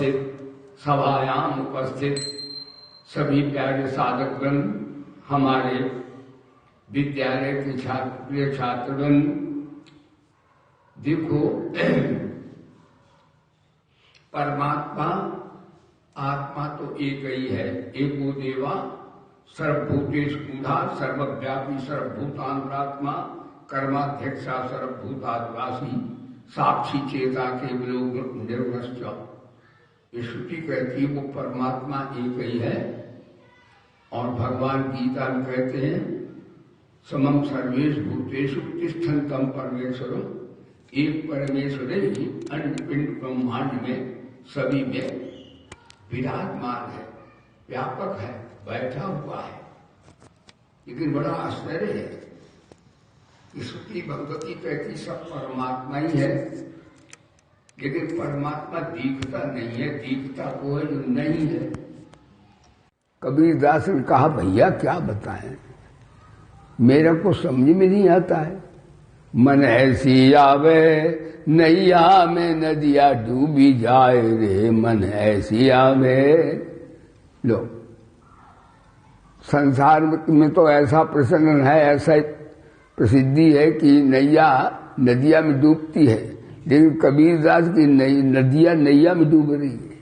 उपस्थित, सभायाम उपस्थित सभी प्यारे साधकगण, हमारे विद्यालय के छात्रगण, देखो परमात्मा आत्मा तो एक ही है। एको देवा सर्वभूतेषु मूढ़ा, सर्वव्यापी सर्वभूतांतरात्मा, कर्माध्यक्षा सर्वभूतादिवासी, साक्षी चेता केवलो निर्वश्च। ये श्रुति कहती है वो परमात्मा एक ही है। और भगवान गीता में कहते हैं समम सर्वेषु भूतेषु तिष्ठन्तम् परमेश्वरम्, एक परमेश्वर ही अन्य पिंड ब्रह्मांड में सभी में विराजमान है, व्यापक है, बैठा हुआ है। लेकिन बड़ा आश्चर्य है कि श्रुति भगवती कहती सब परमात्मा ही है, लेकिन परमात्मा दिखता नहीं है, दिखता वो है जो नहीं है। कबीरदास ने कहा भैया क्या बताएं, मेरा को समझ में नहीं आता है। मन ऐसी आवे नैया में नदिया डूबी जाए रे, मन ऐसी आवे। लो संसार में तो ऐसा प्रसंग है, ऐसा प्रसिद्धि है कि नैया नदिया में डूबती है, लेकिन कबीरदास की नदिया नैया में डूब रही है।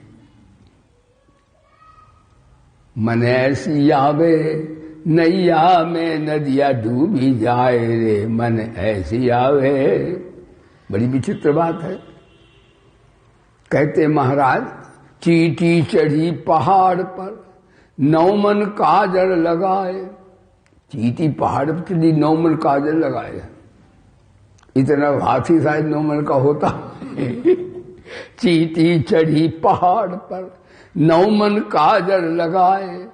मन ऐसी आवे नैया में नदिया डूबी जाए रे, मन ऐसी आवे। बड़ी विचित्र बात है। कहते महाराज चींटी चढ़ी पहाड़ पर, नौमन काजल लगाए। चींटी पहाड़ पर चढ़ी, नौमन काजल लगाए। इतना हाथी शायद नौमन का होता है। चींटी चढ़ी पहाड़ पर, नौमन काजल लगाए।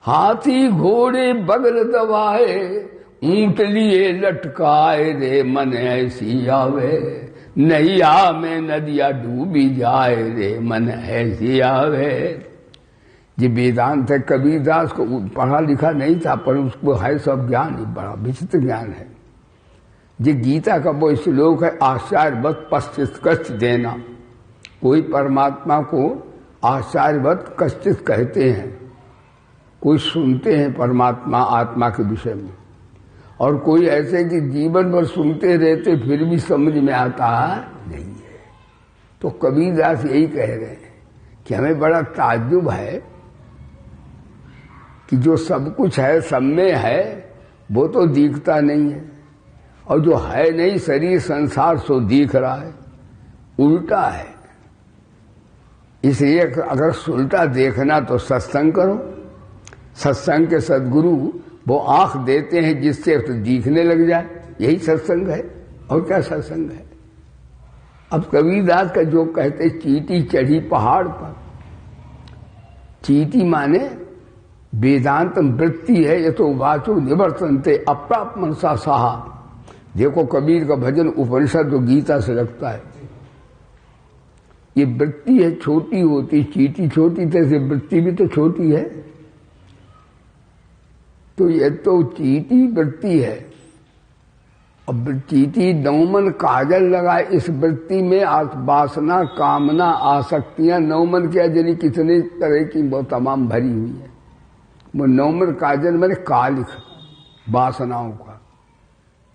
हाथी घोड़े बगल दबाए, ऊंट लिए लटकाए रे, मन ऐसी आवे नैया में नदिया डूबी जाए रे, मन ऐसी आवे। ये वेदांत है। कबीरदास को पढ़ा लिखा नहीं था, पर उसको है सब ज्ञान ही, बड़ा विचित्र ज्ञान है। ये गीता का वो श्लोक है, आचार्यवत पश्चित कष्ट देना। कोई परमात्मा को आचार्यवत कश्चित कहते हैं, कोई सुनते हैं परमात्मा आत्मा के विषय में, और कोई ऐसे कि जीवन भर सुनते रहते फिर भी समझ में आता नहीं है। तो कबीरदास यही कह रहे हैं कि हमें बड़ा ताज्जुब है कि जो सब कुछ है, सब में है, वो तो दिखता नहीं है, और जो है नहीं शरीर संसार सो दिख रहा है, उल्टा है। इसलिए अगर उल्टा देखना तो सत्संग करो। सत्संग के सद्गुरु वो आंख देते हैं जिससे तो दिखने लग जाए, यही सत्संग है। और क्या सत्संग है। अब कबीरदास का जो कहते चींटी चढ़ी पहाड़ पर, चींटी माने वेदांत वृत्ति है। ये तो वाचो निवर्तनते अप्राप्त मनसा साहा। देखो कबीर का भजन उपनिषद तो गीता से लगता है। ये वृत्ति है, छोटी होती, चींटी छोटी तैसे वृत्ति भी तो छोटी है। तो ये तो चींटी वृत्ति है। अब चींटी नौमन काजल लगाए, इस वृत्ति में वासना कामना आसक्तियां नौमन के अजनी कितने तरह की वो तमाम भरी हुई है। वो नौमन काजल मैंने कालिक वासनाओं का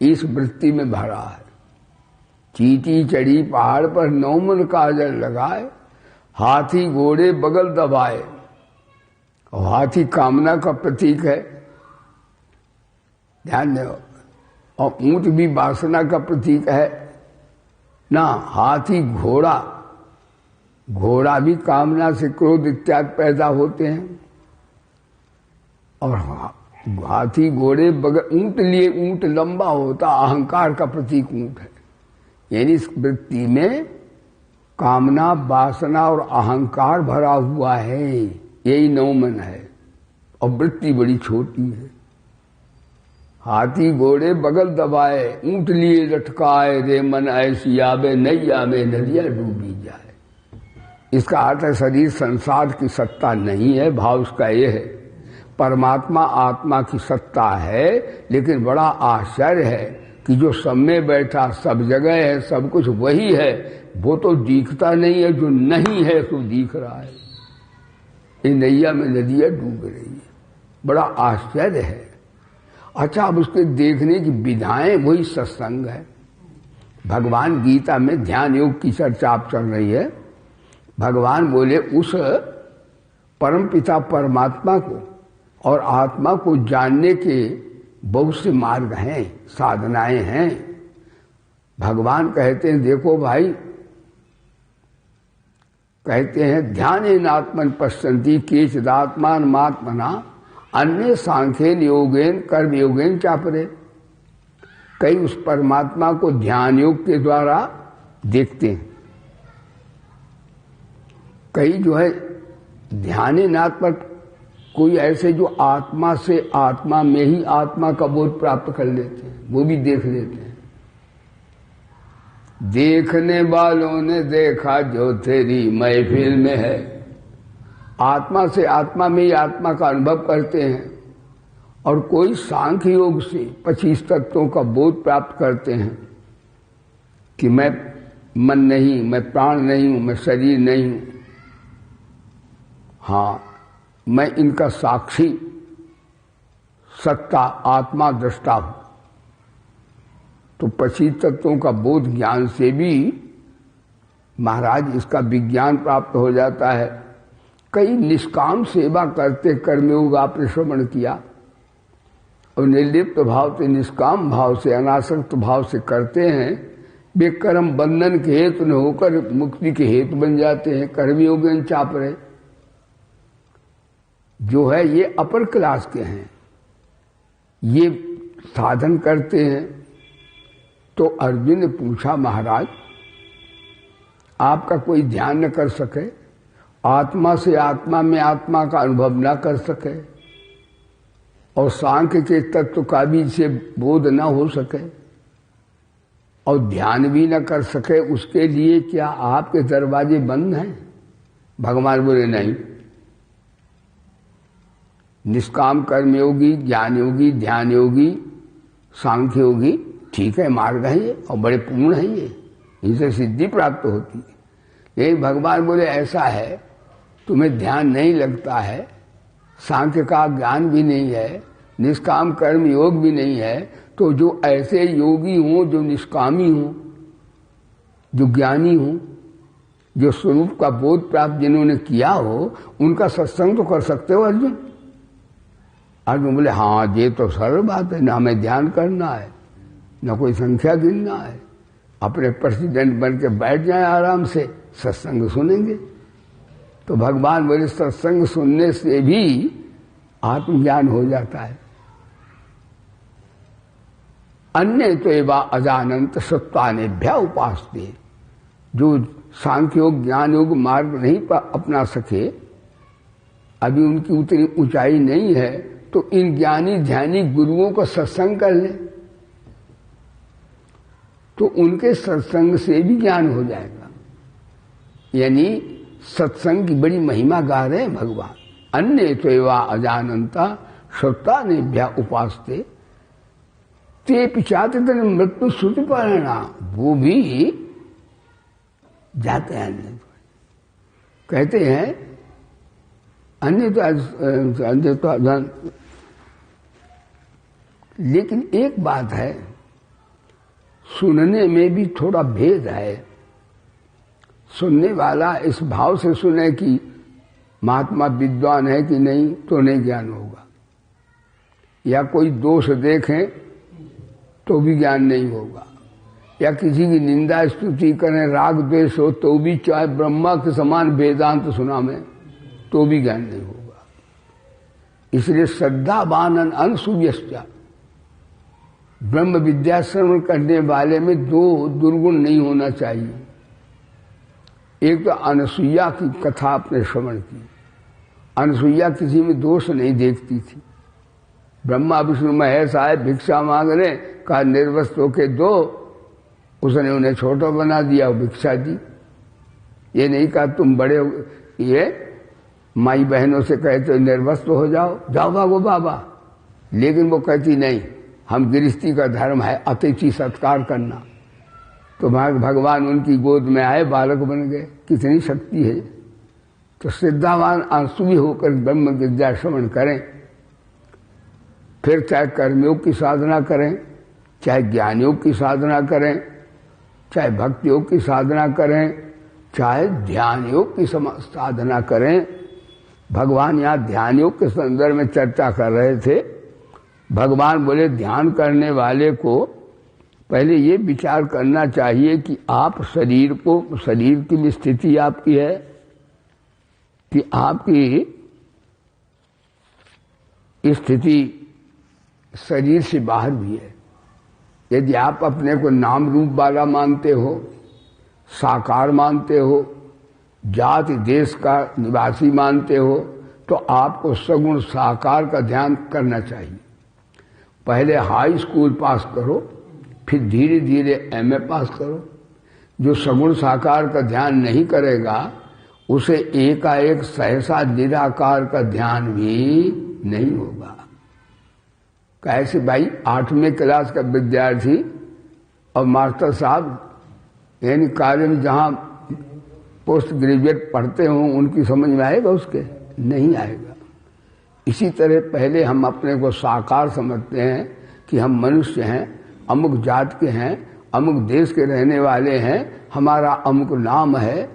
इस वृत्ति में भरा है। चींटी चढ़ी पहाड़ पर, नौमन काजल लगाए। हाथी घोड़े बगल दबाए। और हाथी कामना का प्रतीक है, ध्यान दो। और ऊंट भी वासना का प्रतीक है ना। हाथी घोड़ा, घोड़ा भी कामना से क्रोध इत्यादि पैदा होते हैं। और हाथी घोड़े बगल, ऊंट लिए, ऊंट लंबा होता, अहंकार का प्रतीक ऊंट है। यानी इस वृत्ति में कामना वासना और अहंकार भरा हुआ है, यही नौमन है। और वृत्ति बड़ी छोटी है। हाथी घोड़े बगल दबाए, ऊंट लिए लटकाए रे, मन ऐसी आवे नैया में नदिया डूबी जाए। इसका अर्थ है शरीर संसार की सत्ता नहीं है। भाव उसका ये है परमात्मा आत्मा की सत्ता है। लेकिन बड़ा आश्चर्य है, कि जो सब में बैठा, सब जगह है, सब कुछ वही है, वो तो दिखता नहीं है, जो नहीं है तो दिख रहा है। ये नैया में नदियां डूब रही है, बड़ा आश्चर्य है। अच्छा, अब उसके देखने की विधाएं वही सत्संग है। भगवान गीता में ध्यान योग की चर्चा आप चल रही है। भगवान बोले उस परमपिता परमात्मा को और आत्मा को जानने के बहुत से मार्ग हैं, साधनाएं हैं। भगवान कहते हैं देखो भाई, कहते हैं ध्यानेन आत्मन पश्यन्ति केचिदात्मान मात्मना अन्य सांख्येन योगेन कर्म योगेन चापरे। कई उस परमात्मा को ध्यान योग के द्वारा देखते हैं, कई जो है ध्यानेन आत्मा, कोई ऐसे जो आत्मा से आत्मा में ही आत्मा का बोध प्राप्त कर लेते हैं, वो भी देख लेते हैं। देखने वालों ने देखा जो तेरी महफिल में है। आत्मा से आत्मा में ही आत्मा का अनुभव करते हैं। और कोई सांख्य योग से 25 तत्वों का बोध प्राप्त करते हैं कि मैं मन नहीं, मैं प्राण नहीं हूं, मैं शरीर नहीं हूं, हाँ मैं इनका साक्षी सत्ता आत्मा दृष्टा हूं। तो 25 तत्वों का बोध ज्ञान से भी महाराज इसका विज्ञान प्राप्त हो जाता है। कई निष्काम सेवा करते कर्मयोग आपने श्रवण किया और निर्लिप्त भाव से, निष्काम भाव से, अनासक्त भाव से करते हैं, वे कर्म बंधन के हेतु न होकर मुक्ति के हेतु बन जाते हैं। कर्मयोग चाप रहे जो है ये अपर क्लास के हैं, ये साधन करते हैं। तो अर्जुन ने पूछा महाराज आपका कोई ध्यान न कर सके, आत्मा से आत्मा में आत्मा का अनुभव न कर सके और सांख्य के तत्व का भी से बोध न हो सके और ध्यान भी न कर सके, उसके लिए क्या आपके दरवाजे बंद हैं? भगवान बोले नहीं, निष्काम कर्मयोगी, ज्ञान योगी, ध्यान योगी, सांख्य योगी ठीक है, मार्ग है ये और बड़े पूर्ण है ये, इनसे सिद्धि प्राप्त होती है। यही भगवान बोले ऐसा है, तुम्हें ध्यान नहीं लगता है, सांख्य का ज्ञान भी नहीं है, निष्काम कर्म योग भी नहीं है, तो जो ऐसे योगी हों, जो निष्कामी हों, जो ज्ञानी हों, जो स्वरूप का बोध प्राप्त जिन्होंने किया हो, उनका सत्संग तो कर सकते हो अर्जुन। अर्जुन बोले हाँ ये तो सरल बात है, ना हमें ध्यान करना है, ना कोई संख्या गिनना है, अपने प्रेसिडेंट बन के बैठ जाए आराम से, सत्संग सुनेंगे। तो भगवान बोले सत्संग सुनने से भी आत्मज्ञान हो जाता है। अन्य तो एवा अजानंत सत्वानेभ्या उपासते, जो सांख्य योग ज्ञान योग मार्ग नहीं अपना सके, अभी उनकी उतनी ऊंचाई नहीं है, तो इन ज्ञानी ध्यानी गुरुओं का सत्संग कर ले तो उनके सत्संग से भी ज्ञान हो जाएगा। यानी सत्संग की बड़ी महिमा गा रहे हैं भगवान। अन्य त्वेवा अजानंता श्रोतानेभ्या उपासते ते पिचाते मृत्यु श्रुति पारणा, वो भी जाते हैं अन्य। कहते हैं अन्य तो लेकिन एक बात है, सुनने में भी थोड़ा भेद है। सुनने वाला इस भाव से सुने कि महात्मा विद्वान है कि नहीं तो नहीं ज्ञान होगा, या कोई दोष देखें तो भी ज्ञान नहीं होगा, या किसी की निंदा स्तुति करें, राग द्वेष हो तो भी, चाहे ब्रह्मा के समान वेदांत सुना में तो भी ज्ञान नहीं होगा। इसलिए श्रद्धावान अनसूयश्च, ब्रह्म विद्या श्रवण करने वाले में दो दुर्गुण नहीं होना चाहिए। एक तो अनसुईया की कथा आपने श्रवण की, अनसुईया किसी में दोष नहीं देखती थी। ब्रह्मा विष्णु महेश आए भिक्षा मांगने, कहा निर्वस्त्र होके दो, उसने उन्हें छोटा बना दिया, भिक्षा दी। ये नहीं कहा तुम बड़े, ये माई बहनों से कहते निर्वस्त्र हो जाओ, जाओ भागो बाबा, लेकिन वो कहती नहीं, हम गृहस्थी का धर्म है अतिथि सत्कार करना। तो भगवान उनकी गोद में आए, बालक बन गए। कितनी शक्ति है। तो श्रद्धावान आंसू भी होकर ब्रह्म विद्या श्रवण करें, फिर चाहे कर्मयोग की साधना करें, चाहे ज्ञानयोग की साधना करें, चाहे भक्ति योग की साधना करें, चाहे ध्यान योग की साधना करें। भगवान यहाँ ध्यान योग के संदर्भ में चर्चा कर रहे थे। भगवान बोले ध्यान करने वाले को पहले ये विचार करना चाहिए कि आप शरीर की भी स्थिति आपकी है कि आपकी स्थिति शरीर से बाहर भी है। यदि आप अपने को नाम रूप वाला मानते हो, साकार मानते हो, जाति देश का निवासी मानते हो, तो आपको सगुण साकार का ध्यान करना चाहिए। पहले हाई स्कूल पास करो, फिर धीरे धीरे एमए पास करो। जो सगुण साकार का ध्यान नहीं करेगा उसे एकाएक सहसा निराकार का ध्यान भी नहीं होगा। कैसे भाई 8वीं क्लास का विद्यार्थी और मास्टर साहब यानी कार्य में जहां पोस्ट ग्रेजुएट पढ़ते हों उनकी समझ में आएगा? उसके नहीं आएगा। इसी तरह पहले हम अपने को साकार समझते हैं कि हम मनुष्य हैं, अमुक जात के हैं, अमुक देश के रहने वाले हैं, हमारा अमुक नाम है,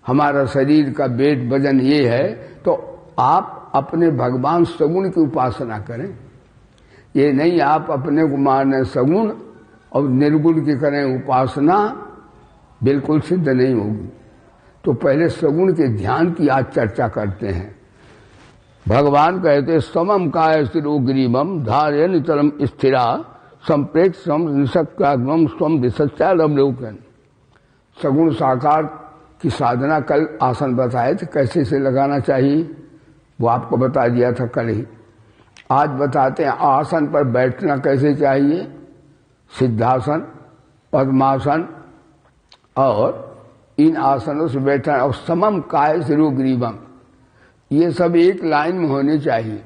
हमारा शरीर का वेट वजन ये है। तो आप अपने भगवान सगुण की उपासना करें। ये नहीं आप अपने को माने सगुण और निर्गुण की करें उपासना, बिल्कुल सिद्ध नहीं होगी। तो पहले सगुण के ध्यान की आज चर्चा करते हैं। भगवान कहते समम काय शिरोग्रीवम धार्य निचलम स्थिरा संप्रेक्षम निशक्राग्रम स्वम दिशच्चालवलोकन। सगुण साकार की साधना कल आसन बताए थे, कैसे से लगाना चाहिए वो आपको बता दिया था कल ही। आज बताते हैं आसन पर बैठना कैसे चाहिए। सिद्धासन, पद्मासन और इन आसनों से बैठना। और समम काय शिरोग्रीवम, ये सब एक लाइन में होने चाहिए।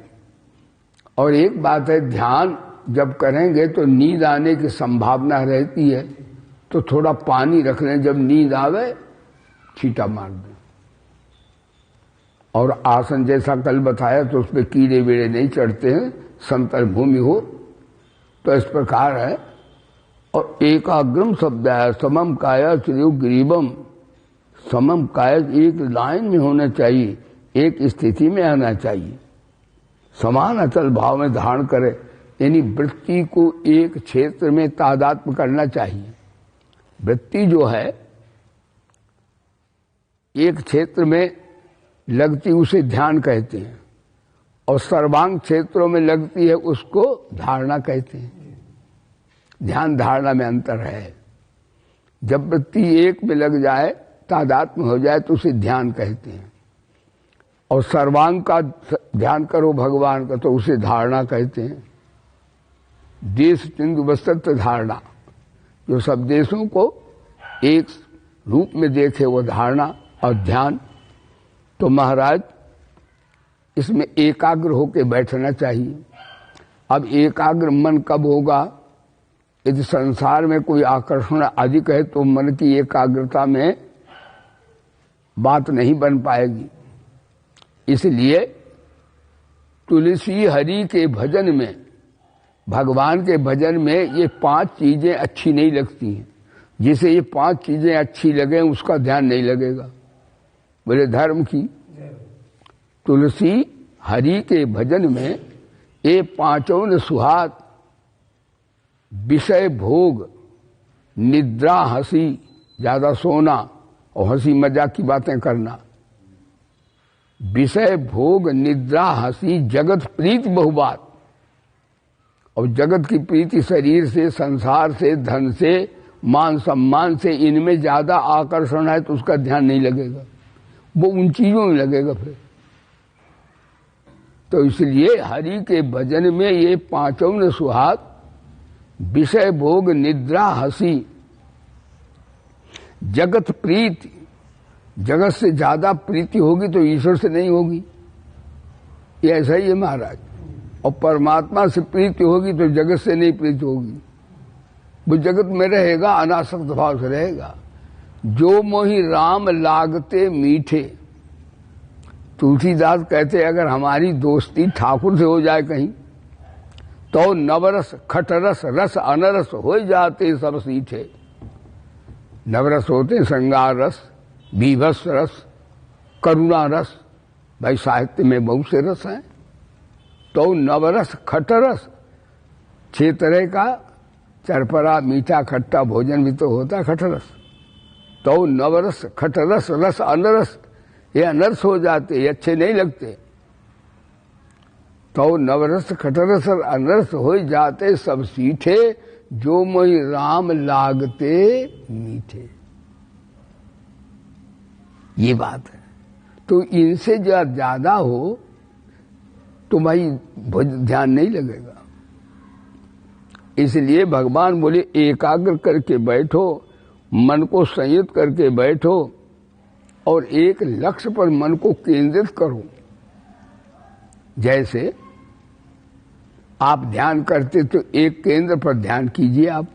और एक बात है, ध्यान जब करेंगे तो नींद आने की संभावना रहती है, तो थोड़ा पानी रख लें, जब नींद आवे छींटा मार दें। और आसन जैसा कल बताया तो उसमें कीड़े वीड़े नहीं चढ़ते हैं, समतल भूमि हो। तो इस प्रकार है। और एकाग्रम शब्द है, समम काया शिरोग्रीवम। समम काय एक लाइन में होना चाहिए, एक स्थिति में आना चाहिए, समान अचल भाव में धारण करे। यानी वृत्ति को एक क्षेत्र में तादात्म्य करना चाहिए। वृत्ति जो है एक क्षेत्र में लगती उसे ध्यान कहते हैं, और सर्वांग क्षेत्रों में लगती है उसको धारणा कहते हैं। ध्यान धारणा में अंतर है। जब वृत्ति एक में लग जाए, तादात्म्य हो जाए, तो उसे ध्यान कहते हैं। और सर्वांग का ध्यान करो भगवान का, तो उसे धारणा कहते हैं। देश चिंतु वस्तु धारणा, जो सब देशों को एक रूप में देखे वो धारणा और ध्यान। तो महाराज इसमें एकाग्र होकर बैठना चाहिए। अब एकाग्र मन कब होगा? यदि संसार में कोई आकर्षण अधिक है तो मन की एकाग्रता में बात नहीं बन पाएगी। इसलिए तुलसी हरि के भजन में, भगवान के भजन में ये 5 चीजें अच्छी नहीं लगती हैं। जिसे ये 5 चीजें अच्छी लगे उसका ध्यान नहीं लगेगा। बोले धर्म की तुलसी हरि के भजन में ये 5 न सुहाग, विषय भोग, निद्रा, हंसी, ज्यादा सोना और हंसी मजाक की बातें करना। विषय भोग, निद्रा, हंसी, जगत प्रीति बहुबात। और जगत की प्रीति शरीर से, संसार से, धन से, मान सम्मान से, इनमें ज्यादा आकर्षण है तो उसका ध्यान नहीं लगेगा, वो उन चीजों में लगेगा फिर। तो इसलिए हरि के भजन में ये 5 न सुहाग, विषय भोग, निद्रा, हंसी, जगत प्रीति। जगत से ज्यादा प्रीति होगी तो ईश्वर से नहीं होगी। ये ऐसा ही है महाराज। और परमात्मा से प्रीति होगी तो जगत से नहीं प्रीति होगी। वो जगत में रहेगा, अनासक्त भाव से रहेगा। जो मोहि राम लागते मीठे, तुलसीदास कहते अगर हमारी दोस्ती ठाकुर से हो जाए कहीं तो नवरस खटरस रस अनरस हो जाते सब सीठे। नवरस होते श्रृंगार रस, बीभत्स रस, करुणा रस, भाई साहित्य में बहुत से रस हैं। तो नवरस खटरस, 6 तरह का चरपरा मीठा खट्टा भोजन भी तो होता है खटरस। तो नवरस खटरस रस अनरस, ये अनरस हो जाते, ये अच्छे नहीं लगते। तो नवरस खटरस और अनरस हो जाते सब सीठे, जो मोहि राम लागते मीठे। ये बात है। तो इनसे ज्यादा हो तो भाई ध्यान नहीं लगेगा। इसलिए भगवान बोले एकाग्र करके बैठो, मन को संयत करके बैठो और एक लक्ष्य पर मन को केंद्रित करो। जैसे आप ध्यान करते तो एक केंद्र पर ध्यान कीजिए। आप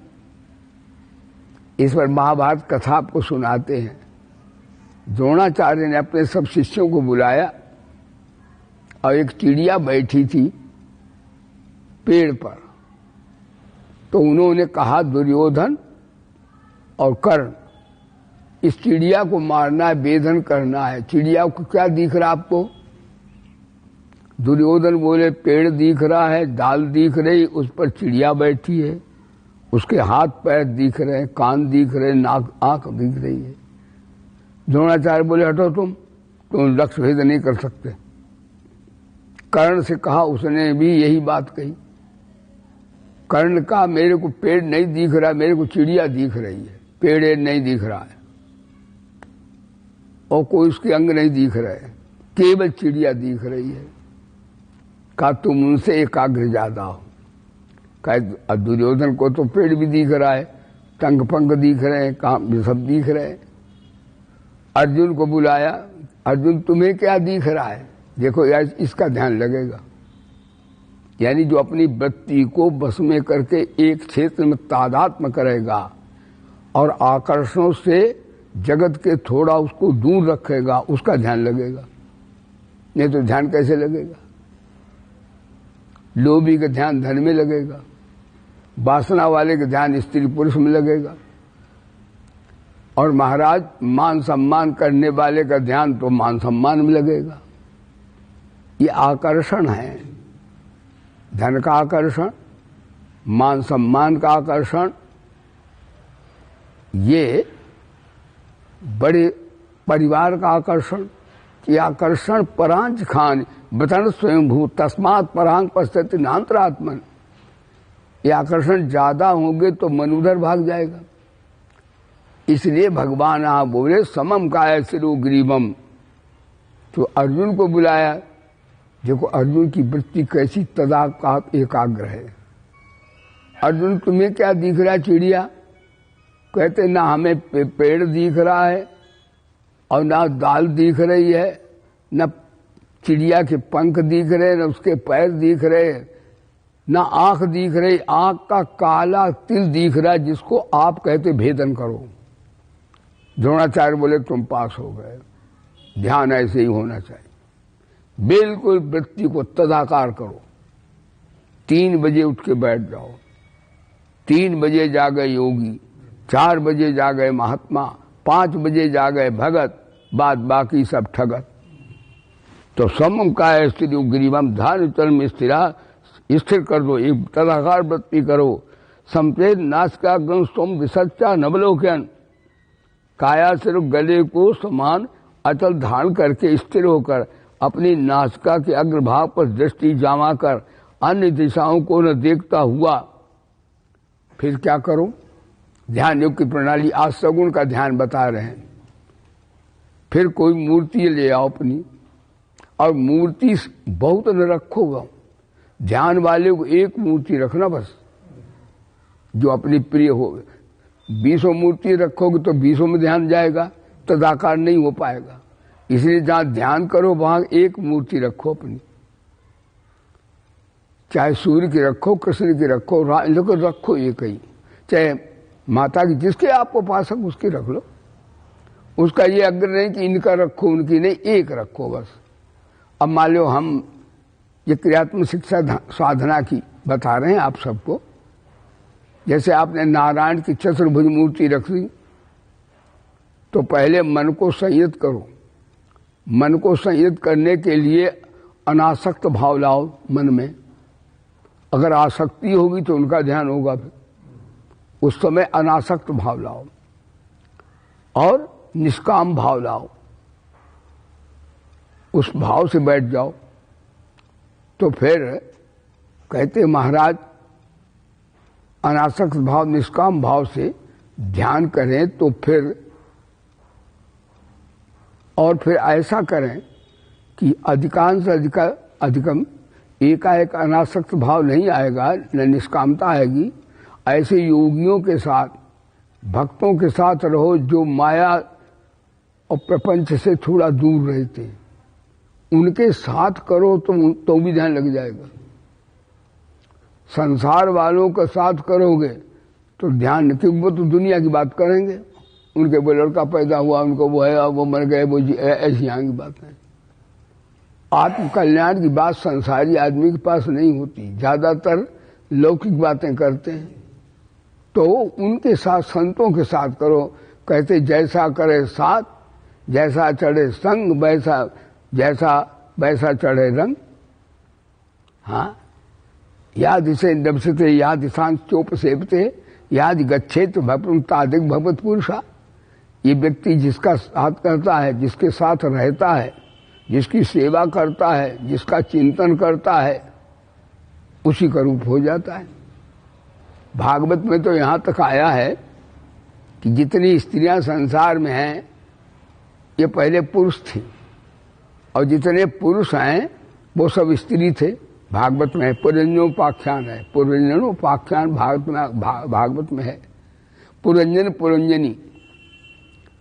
इस पर महाभारत कथा आपको सुनाते हैं। द्रोणाचार्य ने अपने सब शिष्यों को बुलाया और एक चिड़िया बैठी थी पेड़ पर। तो उन्होंने कहा दुर्योधन और कर्ण, इस चिड़िया को मारना है, वेधन करना है। चिड़िया को क्या दिख रहा आपको? दुर्योधन बोले पेड़ दिख रहा है, डाल दिख रही, उस पर चिड़िया बैठी है, उसके हाथ पैर दिख रहे हैं, कान दिख रहे, नाक आंख दिख रही है। द्रोणाचार्य बोले हटो तुम लक्ष्य भेद नहीं कर सकते। कर्ण से कहा, उसने भी यही बात कही। कर्ण का मेरे को पेड़ नहीं दिख रहा, मेरे को चिड़िया दिख रही है, पेड़ नहीं दिख रहा है और कोई उसके अंग नहीं दिख रहे, केवल चिड़िया दिख रही है। कहा तुम उनसे एकाग्र ज्यादा हो। कहा दुर्योधन को तो पेड़ भी दिख रहा है, टंग पंख दिख रहे हैं, काम सब दिख रहे हैं। अर्जुन को बुलाया, अर्जुन तुम्हें क्या दिख रहा है? देखो यार इसका ध्यान लगेगा। यानी जो अपनी वृत्ति को बस में करके एक क्षेत्र में तादात्म्य करेगा और आकर्षणों से जगत के थोड़ा उसको दूर रखेगा, उसका ध्यान लगेगा। नहीं तो ध्यान कैसे लगेगा? लोभी का ध्यान धन में लगेगा, वासना वाले का ध्यान स्त्री पुरुष में लगेगा, और महाराज मान सम्मान करने वाले का ध्यान तो मान सम्मान में लगेगा। ये आकर्षण है, धन का आकर्षण, मान सम्मान का आकर्षण, ये बड़े परिवार का आकर्षण। ये आकर्षण परांच खान बतन स्वयंभू तस्मात् परांग पश्यति नान्तरात्मन। ये आकर्षण ज्यादा होंगे तो मन उधर भाग जाएगा। इसलिए भगवान आप बोले समम काय सिरो ग्रीवम। तो अर्जुन को बुलाया। देखो अर्जुन की वृत्ति कैसी तदाकात एकाग्र है। अर्जुन तुम्हें क्या दिख रहा है? चिड़िया। कहते ना हमें पेड़ दिख रहा है और ना दाल दिख रही है, न चिड़िया के पंख दिख रहे, न उसके पैर दिख रहे, न आंख दिख रही। आंख का काला तिल दिख रहा है जिसको आप कहते भेदन करो। द्रोणाचार्य बोले तुम पास हो गए। ध्यान ऐसे ही होना चाहिए, बिल्कुल वृत्ति को तदाकार करो। 3 बजे उठ के बैठ जाओ। 3 बजे जा गए योगी, 4 बजे जा गए महात्मा, 5 बजे जा गए भगत, बाद बाकी सब ठगत। तो समम काय स्थिति ग्रीवम ध्यान चल में स्थिर कर दो। एक तदाकार वृत्ति करो। संप्रेत नाश का गण सोम विसच्चा नवलोकन। काया सिर गले को समान अचल धारण करके स्थिर होकर अपनी नासिका के अग्रभाग पर दृष्टि जमा कर अन्य दिशाओं को न देखता हुआ फिर क्या करो? ध्यान योग की प्रणाली आज सगुण का ध्यान बता रहे हैं। फिर कोई मूर्ति ले आओ अपनी, और मूर्ति बहुत न रखोगा। ध्यान वाले को एक मूर्ति रखना बस, जो अपनी प्रिय हो। 20 मूर्ति रखोगे तो 20 में ध्यान जाएगा, तदाकार नहीं हो पाएगा। इसलिए जहां ध्यान करो वहां एक मूर्ति रखो अपनी। चाहे सूर्य की रखो, कृष्ण की रखो, लेकिन रखो ये कहीं, चाहे माता की, जिसके आपको उपासक उसकी रख लो। उसका ये अग्र नहीं कि इनका रखो उनकी नहीं, एक रखो बस। अब मान लो हम ये क्रियात्मक शिक्षा साधना की बता रहे हैं आप सबको। जैसे आपने नारायण की चतुर्भुज मूर्ति रख दी, तो पहले मन को संयत करो। मन को संयत करने के लिए अनासक्त भाव लाओ मन में। अगर आसक्ति होगी तो उनका ध्यान होगा, फिर उस समय अनासक्त भाव लाओ और निष्काम भाव लाओ। उस भाव से बैठ जाओ। तो फिर कहते महाराज अनासक्त भाव निष्काम भाव से ध्यान करें तो फिर ऐसा करें कि अधिकांश अधिकम एकाएक अनासक्त भाव नहीं आएगा, न निष्कामता आएगी। ऐसे योगियों के साथ, भक्तों के साथ रहो जो माया और प्रपंच से थोड़ा दूर रहते हैं। उनके साथ करो तो भी ध्यान लग जाएगा। संसार वालों का साथ करोगे तो ध्यान, क्योंकि वो तो दुनिया की बात करेंगे। उनके वो लड़का पैदा हुआ, उनको वो है, वो मर गए, वो ऐसी यहाँ की बात है। आत्म कल्याण की बात संसारी आदमी के पास नहीं होती, ज्यादातर लौकिक बातें करते हैं। तो उनके साथ, संतों के साथ करो। कहते जैसा करे साथ, जैसा चढ़े संग, वैसा चढ़े रंग। हाँ, याद इसे दबसते याद शांत चोप सेवते याद गच्छेत तादिक भगवत पुरुषा। ये व्यक्ति जिसका साथ करता है, जिसके साथ रहता है, जिसकी सेवा करता है, जिसका चिंतन करता है, उसी का रूप हो जाता है। भागवत में तो यहां तक आया है कि जितनी स्त्रियां संसार में हैं ये पहले पुरुष थी, और जितने पुरुष हैं वो सब स्त्री थे। भागवत में है, पुरंजनोपाख्यान है, पुरंजनोपाख्यान भागवत में है। पुरंजन पुरंजनी,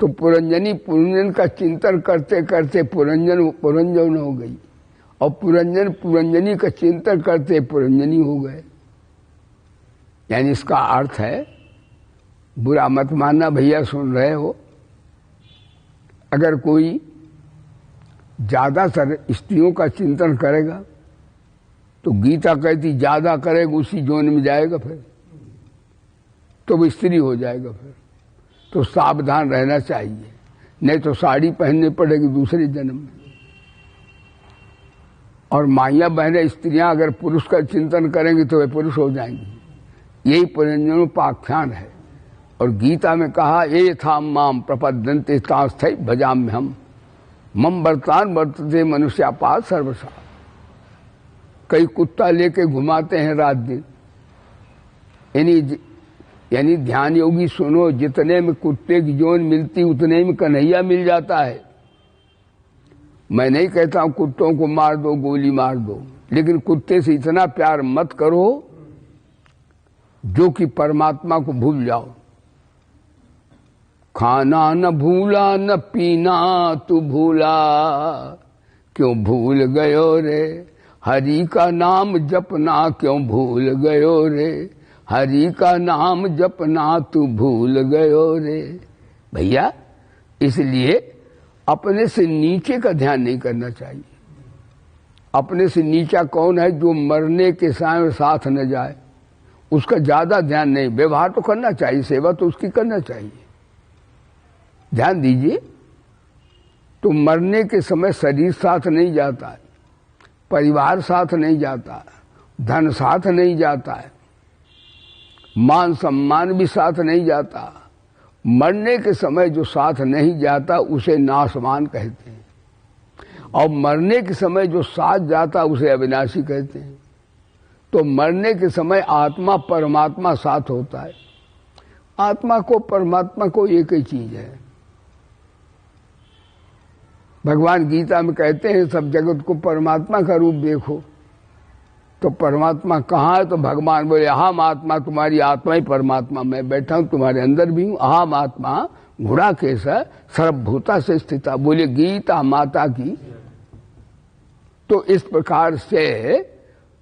तो पुरंजनी पुरंजन का चिंतन करते करते पुरंजन हो गई, और पुरंजन पुरंजनी का चिंतन करते पुरंजनी हो गए। यानी इसका अर्थ है, बुरा मत मानना भैया, सुन रहे हो, अगर कोई ज्यादातर स्त्रियों का चिंतन करेगा तो गीता कहती ज्यादा करेगा उसी जोन में जाएगा, फिर तो वो स्त्री हो जाएगा। फिर तो सावधान रहना चाहिए, नहीं तो साड़ी पहननी पड़ेगी दूसरे जन्म में। और माइया बहनें स्त्रियां अगर पुरुष का चिंतन करेंगी तो वे पुरुष हो जाएंगी। यही पुरंजनोपाख्यान है। और गीता में कहा, ये था माम प्रपद्यन्ते तास्थै भजाम्य हम मम वर्तान वर्तते मनुष्यापात सर्वसा। कई कुत्ता लेके घुमाते हैं रात दिन। यानी ध्यान योगी सुनो, जितने में कुत्ते की जोन मिलती उतने में कन्हैया मिल जाता है। मैं नहीं कहता हूं कुत्तों को मार दो, गोली मार दो, लेकिन कुत्ते से इतना प्यार मत करो जो कि परमात्मा को भूल जाओ। खाना न भूला न पीना तू भूला, क्यों भूल गयो रे हरि का नाम जपना, क्यों भूल गयो रे हरि का नाम जपना, तू भूल गयो रे। भैया, इसलिए अपने से नीचे का ध्यान नहीं करना चाहिए। अपने से नीचा कौन है? जो मरने के समय साथ न जाए, उसका ज्यादा ध्यान नहीं। व्यवहार तो करना चाहिए, सेवा तो उसकी करना चाहिए, ध्यान दीजिए। तो मरने के समय शरीर साथ नहीं जाता है, परिवार साथ नहीं जाता, धन साथ नहीं जाता है, मान सम्मान भी साथ नहीं जाता। मरने के समय जो साथ नहीं जाता उसे नाशवान कहते हैं, और मरने के समय जो साथ जाता उसे अविनाशी कहते हैं। तो मरने के समय आत्मा परमात्मा साथ होता है। आत्मा को परमात्मा को एक ही चीज है। भगवान गीता में कहते हैं सब जगत को परमात्मा का रूप देखो। तो परमात्मा कहाँ है? तो भगवान बोले अहम आत्मा, तुम्हारी आत्मा ही परमात्मा, मैं बैठा हूं तुम्हारे अंदर भी हूं। अहम आत्मा घोड़ा कैसा सर्वभूता से स्थिता, बोले गीता माता की। तो इस प्रकार से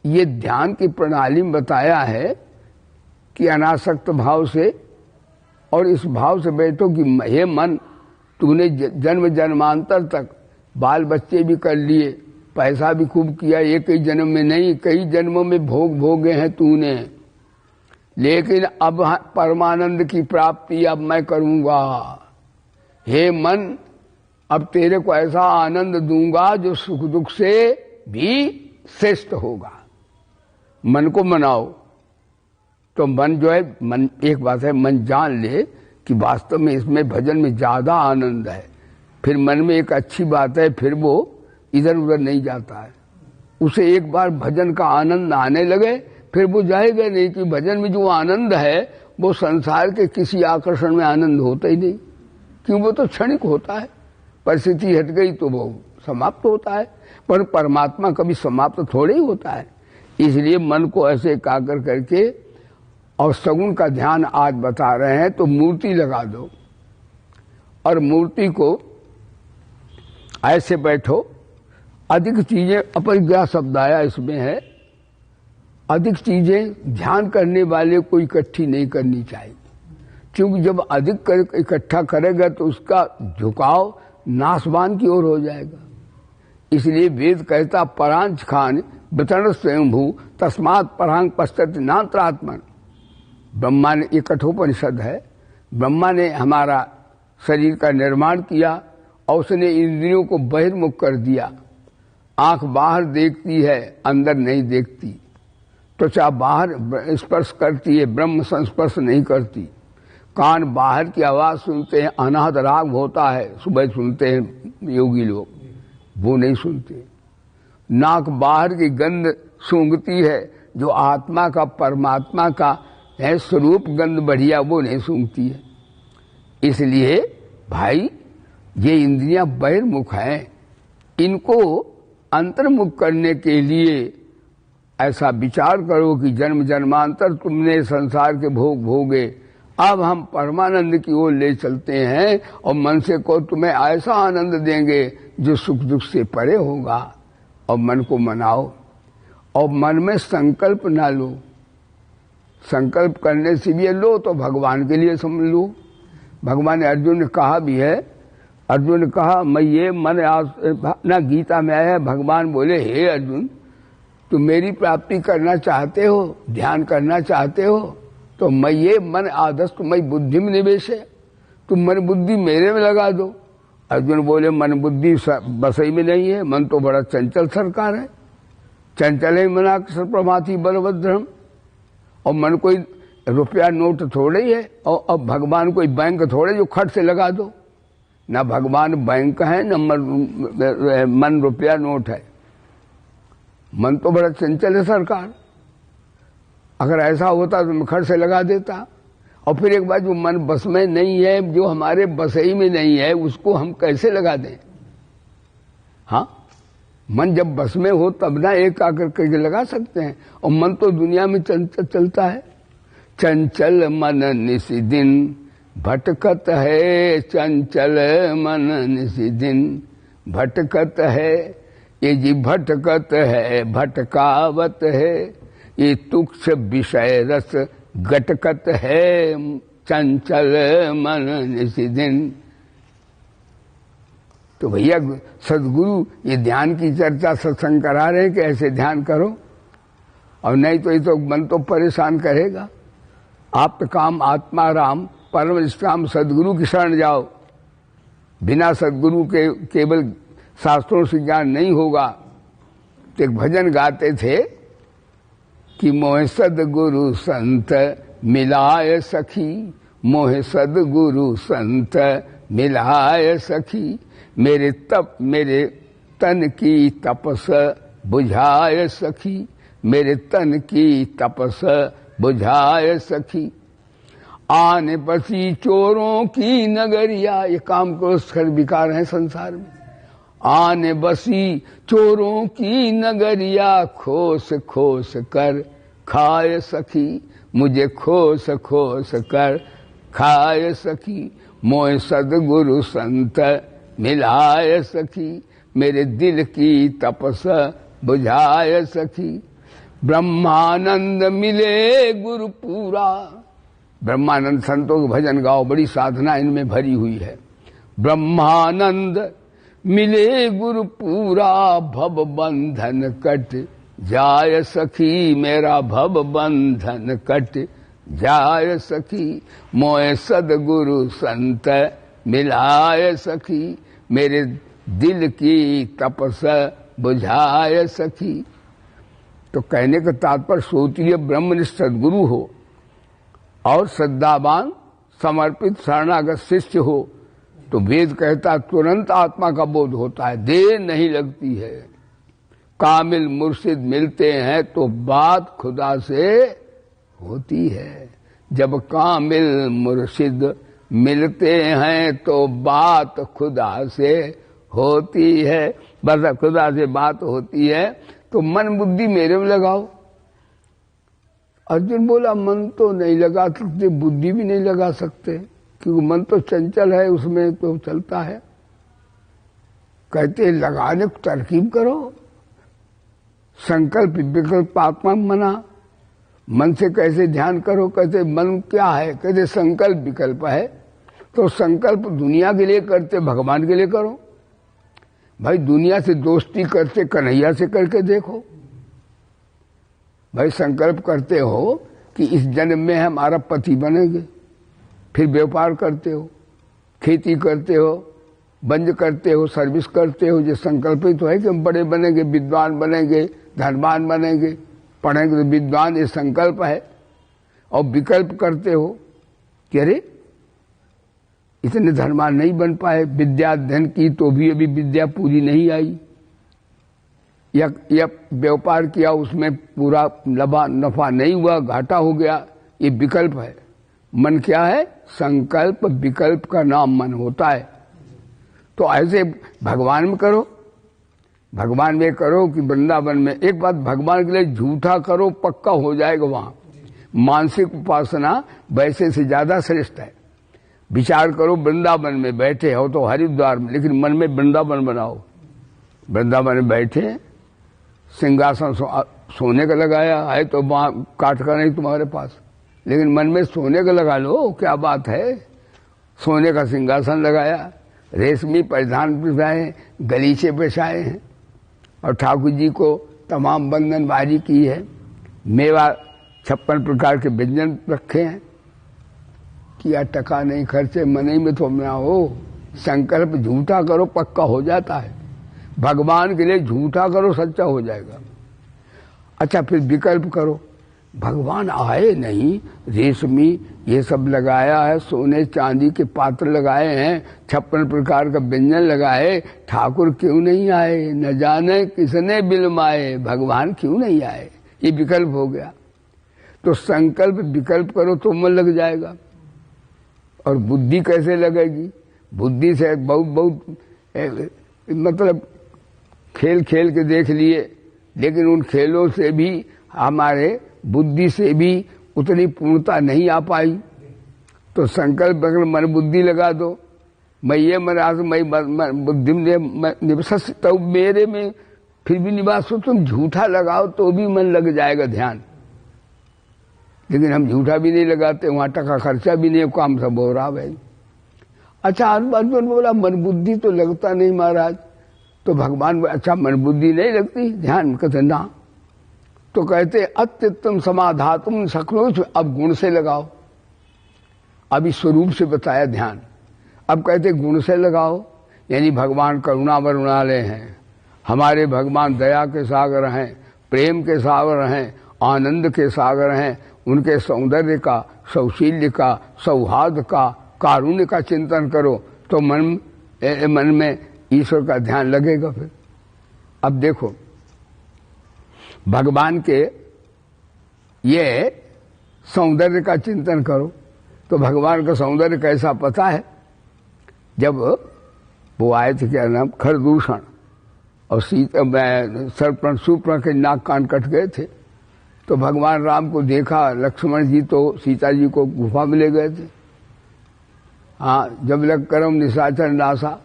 ये ध्यान की प्रणाली में बताया है कि अनासक्त भाव से, और इस भाव से बैठो कि हे मन, तूने जन्म जन्मांतर तक बाल बच्चे भी कर लिए, पैसा भी खूब किया, एक ही जन्म में नहीं कई जन्मों में भोग भोगे हैं तूने, लेकिन अब परमानंद की प्राप्ति अब मैं करूंगा। हे मन, अब तेरे को ऐसा आनंद दूंगा जो सुख दुख से भी श्रेष्ठ होगा। मन को मनाओ तो मन जो है, मन एक बात है, मन जान ले कि वास्तव में इसमें भजन में ज्यादा आनंद है, फिर मन में एक अच्छी बात है, फिर वो इधर उधर नहीं जाता है। उसे एक बार भजन का आनंद आने लगे फिर वो जाएगा नहीं, कि भजन में जो आनंद है वो संसार के किसी आकर्षण में आनंद होता ही नहीं, क्यों वो तो क्षणिक होता है, परिस्थिति हट गई तो वो समाप्त होता है, पर परमात्मा कभी समाप्त थोड़े ही होता है। इसलिए मन को ऐसे एकाग्र करके, और सगुण का ध्यान आज बता रहे हैं तो मूर्ति लगा दो, और मूर्ति को ऐसे बैठो। अधिक चीजें, अपरिग्रह शब्द आया इसमें है, अधिक चीजें ध्यान करने वाले को इकट्ठी नहीं करनी चाहिए, क्योंकि जब अधिक इकट्ठा करेगा तो उसका झुकाव नाशवान की ओर हो जाएगा। इसलिए वेद कहता परांच खान वितरण स्वयंभू तस्मात् परांग पश्चात नात्रात्मन। ब्रह्मा ने, ये कठोपनिषद है, ब्रह्मा ने हमारा शरीर का निर्माण किया और उसने इंद्रियों को बहिर्मुख कर दिया। आंख बाहर देखती है, अंदर नहीं देखती, त्वचा बाहर स्पर्श करती है, ब्रह्म संस्पर्श नहीं करती। कान बाहर की आवाज सुनते हैं, अनाहत राग होता है, सुबह सुनते हैं योगी लोग, वो नहीं सुनते। नाक बाहर की गंध सूंघती है, जो आत्मा का परमात्मा का है स्वरूप गंध बढ़िया, वो नहीं सूंघती है। इसलिए भाई ये इंद्रियां बहिर्मुख हैं, इनको अंतर्मुख करने के लिए ऐसा विचार करो कि जन्म जन्मांतर तुमने संसार के भोग भोगे, अब हम परमानंद की ओर ले चलते हैं, और मन से को तुम्हें ऐसा आनंद देंगे जो सुख दुख से परे होगा। और मन को मनाओ, और मन में संकल्प ना लो, संकल्प करने से भी लो तो भगवान के लिए समझ लो। भगवान ने अर्जुन ने कहा भी है, अर्जुन ने कहा मैं ये मन ना, गीता में आया है, भगवान बोले हे अर्जुन, तुम मेरी प्राप्ति करना चाहते हो, ध्यान करना चाहते हो, तो मैं ये मन आदर्श तुम्हारी बुद्धि में निवेश है, तुम मन बुद्धि मेरे में लगा दो। अर्जुन बोले मन बुद्धि बसई में नहीं है, मन तो बड़ा चंचल सरकार है, चंचल है मना सर्वप्रमाथि बलभद्रम। और मन कोई रुपया नोट थोड़े ही है, और अब भगवान कोई बैंक थोड़े जो खट से लगा दो, ना भगवान बैंक है न मन रुपया नोट है। मन तो बड़ा चंचल है सरकार, अगर ऐसा होता तो मैं खट से लगा देता। और फिर एक बार जो मन बस में नहीं है, जो हमारे बसई में नहीं है, उसको हम कैसे लगा दें? हाँ, मन जब बस में हो तब ना एकाग्र करके लगा सकते हैं। और मन तो दुनिया में चंचल चलता है, चंचल मन निसी दिन भटकत है, चंचल मन निसी दिन भटकत है। ये जी भटकत है, भटकावत है, ये तुक्ष विषय रस गटकत है, चंचल मन निसी दिन। तो भैया सदगुरु ये ध्यान की चर्चा सत्संग करा रहे हैं कि ऐसे ध्यान करो, और नहीं तो ये तो मन तो परेशान करेगा। आप तो काम आत्मा राम परम निष्काम सदगुरु की शरण जाओ, बिना सदगुरु के केवल शास्त्रों से ज्ञान नहीं होगा। तो एक भजन गाते थे कि मोह सदगुरु संत मिलाय सखी, मोह सदगुरु संत मिलाय सखी, मेरे तन की तपस बुझाए सखी, मेरे तन की तपस बुझाए सखी। आने बसी चोरों की नगरिया, ये काम क्रोध विकार है संसार में। आने बसी चोरों की नगरिया, खोस खोस कर खाए सखी, मुझे खोस खोस कर खाए सखी। मोह सदगुरु संत मिलाए सखी, मेरे दिल की तपस बुझाए सखी। ब्रह्मानंद मिले गुरु पूरा। ब्रह्मानंद संतों के भजन गाओ, बड़ी साधना इनमें भरी हुई है। ब्रह्मानंद मिले गुरु पूरा, भव बंधन कट जाय सखी, मेरा भव बंधन कट जाय सखी, मोए सदगुरु संत मिलाय सखी, मेरे दिल की तपस बुझाय सखी। तो कहने का तात्पर्य सोचिए, ब्रह्मनिष्ठ सदगुरु हो और श्रद्धावान समर्पित शरणागत शिष्य हो तो वेद कहता तुरंत आत्मा का बोध होता है, देर नहीं लगती है। कामिल मुर्शिद मिलते हैं तो बात खुदा से होती है। जब कामिल मुर्शिद मिलते हैं तो बात खुदा से होती है। बस खुदा से बात होती है तो मन बुद्धि मेरे में लगाओ। अर्जुन बोला मन तो नहीं लगा सकते, बुद्धि भी नहीं लगा सकते, क्योंकि मन तो चंचल है, उसमें तो चलता है। कहते लगाने को तरकीब करो, संकल्प विकल्पात्मक मना। मन से कैसे ध्यान करो? कहते मन क्या है? कहते संकल्प विकल्प है। तो संकल्प दुनिया के लिए करते, भगवान के लिए करो। भाई दुनिया से दोस्ती करते, कन्हैया से करके देखो। भाई संकल्प करते हो कि इस जन्म में हमारा पति बनेंगे, फिर व्यापार करते हो, खेती करते हो, बंज करते हो, सर्विस करते हो। ये संकल्प ही तो है कि हम बड़े बनेंगे, विद्वान बनेंगे, धनवान बनेंगे, पढ़ेंगे तो विद्वान, ये संकल्प है। और विकल्प करते हो कि अरे इतने धनवान नहीं बन पाए, विद्या अध्ययन की तो भी अभी विद्या पूरी नहीं आई, या व्यापार किया उसमें पूरा नफा नहीं हुआ, घाटा हो गया, ये विकल्प है। मन क्या है? संकल्प विकल्प का नाम मन होता है। तो ऐसे भगवान में करो, भगवान में करो कि वृंदावन में। एक बात भगवान के लिए झूठा करो, पक्का हो जाएगा वहां। मानसिक उपासना वैसे से ज्यादा श्रेष्ठ है। विचार करो वृंदावन में बैठे हो तो हरिद्वार में, लेकिन मन में वृंदावन बनाओ। वृंदावन में बैठे, सिंहासन सोने का लगाया है तो वहां काट का नहीं तुम्हारे पास, लेकिन मन में सोने का लगा लो, क्या बात है। सोने का सिंहासन लगाया, रेशमी परिधान पिसाए, गलीचे पेशाए हैं, और ठाकुर जी को तमाम बंधनबाजी की है। मेवा 56 प्रकार के व्यंजन रखे हैं। किया टका नहीं खर्चे, मनी में तो ना हो। संकल्प झूठा करो, पक्का हो जाता है। भगवान के लिए झूठा करो, सच्चा हो जाएगा। अच्छा फिर विकल्प करो, भगवान आए नहीं, रेशमी ये सब लगाया है, सोने चांदी के पात्र लगाए हैं, 56 प्रकार का व्यंजन लगाए, ठाकुर क्यों नहीं आए? न जाने किसने बिलमाए, भगवान क्यों नहीं आए? ये विकल्प हो गया। तो संकल्प विकल्प करो तो मन लग जाएगा। और बुद्धि कैसे लगेगी? बुद्धि से बहुत मतलब खेल खेल के देख लिए, लेकिन उन खेलों से भी हमारे बुद्धि से भी उतनी पूर्णता नहीं आ पाई। तो संकल्प अगर मन बुद्धि लगा दो, मैं ये मराज मैं बुद्धि में निवस तो मेरे में फिर भी निवास हो, तुम झूठा लगाओ तो भी मन लग जाएगा ध्यान। लेकिन हम झूठा भी नहीं लगाते, वहां टका खर्चा भी नहीं, काम सब हो रहा भाई। अच्छा अर्जुन बोला मन बुद्धि तो लगता नहीं महाराज। तो भगवान अच्छा मन बुद्धि नहीं लगती, ध्यान कहते ना। तो कहते अत्युत्तम समाधातुम शक्नोष, अब गुण से लगाओ। अभी स्वरूप से बताया ध्यान, अब कहते गुण से लगाओ। यानी भगवान करुणा वरुणालय हैं, हमारे भगवान दया के सागर हैं, प्रेम के सागर हैं, आनंद के सागर हैं। उनके सौंदर्य का, सौशील्य का, सौहार्द का, कारुण्य का चिंतन करो तो मन में ईश्वर का ध्यान लगेगा। फिर अब देखो भगवान के ये सौंदर्य का चिंतन करो तो भगवान का सौंदर्य कैसा पता है? जब वो आए थे क्या नाम खरदूषण, और सर्पण सुपर्ण के नाक कान कट गए थे, तो भगवान राम को देखा, लक्ष्मण जी तो सीता जी को गुफा में ले गए थे। हाँ, जब लग करम निशाचर नासा,